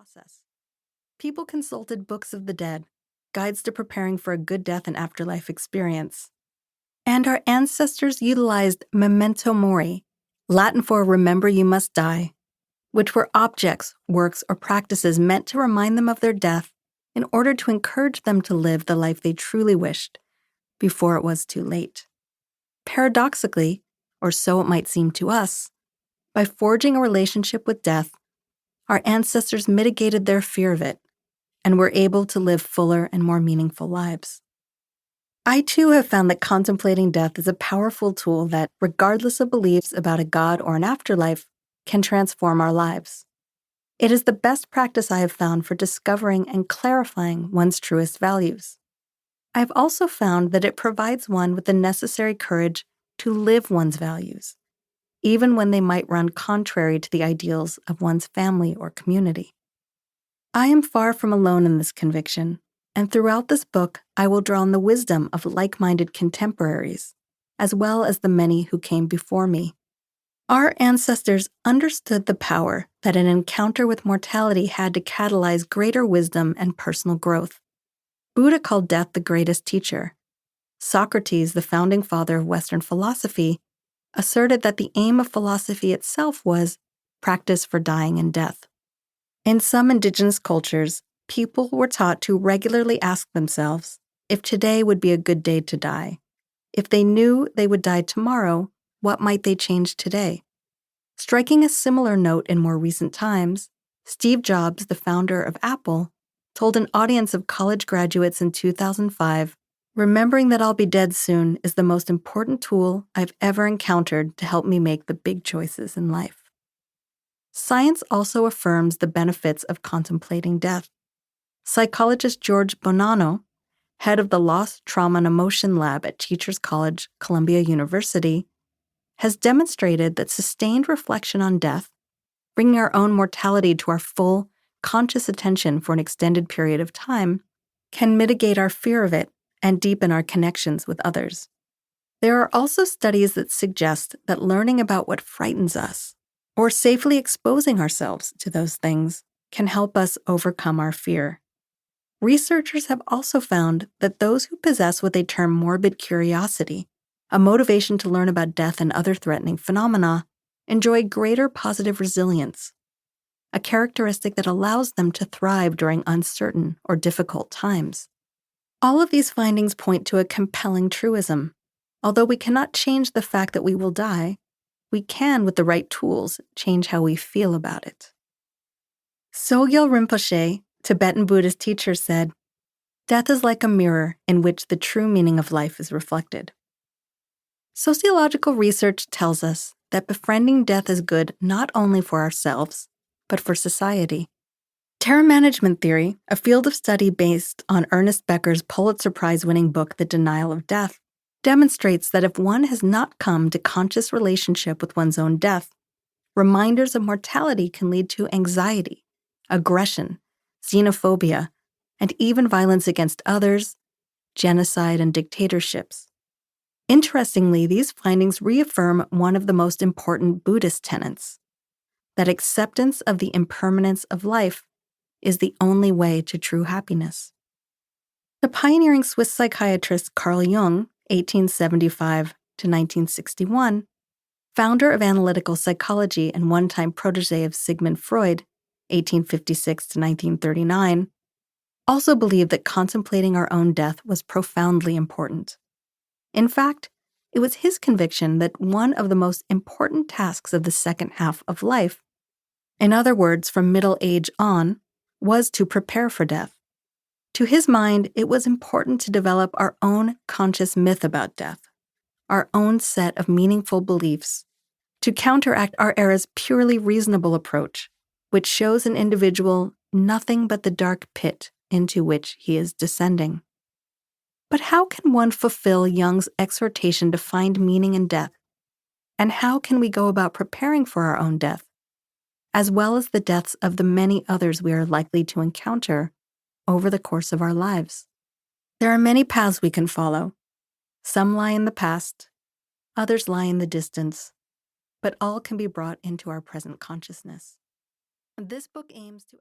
process. People consulted books of the dead, guides to preparing for a good death and afterlife experience. And our ancestors utilized Memento Mori, Latin for remember you must die, which were objects, works, or practices meant to remind them of their death in order to encourage them to live the life they truly wished before it was too late. Paradoxically, or so it might seem to us, by forging a relationship with death, our ancestors mitigated their fear of it and were able to live fuller and more meaningful lives. I too have found that contemplating death is a powerful tool that, regardless of beliefs about a God or an afterlife, can transform our lives. It is the best practice I have found for discovering and clarifying one's truest values. I have also found that it provides one with the necessary courage to live one's values, even when they might run contrary to the ideals of one's family or community. I am far from alone in this conviction, and throughout this book, I will draw on the wisdom of like-minded contemporaries, as well as the many who came before me. Our ancestors understood the power that an encounter with mortality had to catalyze greater wisdom and personal growth. Buddha called death the greatest teacher. Socrates, the founding father of Western philosophy, asserted that the aim of philosophy itself was practice for dying and death. In some indigenous cultures, people were taught to regularly ask themselves if today would be a good day to die. If they knew they would die tomorrow, what might they change today? Striking a similar note in more recent times, Steve Jobs, the founder of Apple, told an audience of college graduates in 2005, "Remembering that I'll be dead soon is the most important tool I've ever encountered to help me make the big choices in life." Science also affirms the benefits of contemplating death. Psychologist George Bonanno, head of the Loss, Trauma, and Emotion Lab at Teachers College, Columbia University, has demonstrated that sustained reflection on death, bringing our own mortality to our full, conscious attention for an extended period of time, can mitigate our fear of it and deepen our connections with others. There are also studies that suggest that learning about what frightens us, or safely exposing ourselves to those things, can help us overcome our fear. Researchers have also found that those who possess what they term morbid curiosity, a motivation to learn about death and other threatening phenomena, enjoy greater positive resilience, a characteristic that allows them to thrive during uncertain or difficult times. All of these findings point to a compelling truism. Although we cannot change the fact that we will die, we can, with the right tools, change how we feel about it. Sogyal Rinpoche, Tibetan Buddhist teacher, said, "Death is like a mirror in which the true meaning of life is reflected." Sociological research tells us that befriending death is good not only for ourselves, but for society. Terror management theory, a field of study based on Ernest Becker's Pulitzer Prize-winning book, The Denial of Death, demonstrates that if one has not come to conscious relationship with one's own death, reminders of mortality can lead to anxiety, aggression, xenophobia, and even violence against others, genocide, and dictatorships. Interestingly, these findings reaffirm one of the most important Buddhist tenets, that acceptance of the impermanence of life is the only way to true happiness. The pioneering Swiss psychiatrist Carl Jung, 1875 to 1961, founder of analytical psychology and one-time protege of Sigmund Freud, 1856 to 1939, also believed that contemplating our own death was profoundly important. In fact, it was his conviction that one of the most important tasks of the second half of life, in other words, from middle age on, was to prepare for death. To his mind, it was important to develop our own conscious myth about death, our own set of meaningful beliefs, to counteract our era's purely reasonable approach, which shows an individual nothing but the dark pit into which he is descending. But how can one fulfill Jung's exhortation to find meaning in death? And how can we go about preparing for our own death, as well as the deaths of the many others we are likely to encounter over the course of our lives? There are many paths we can follow. Some lie in the past, others lie in the distance, but all can be brought into our present consciousness. This book aims to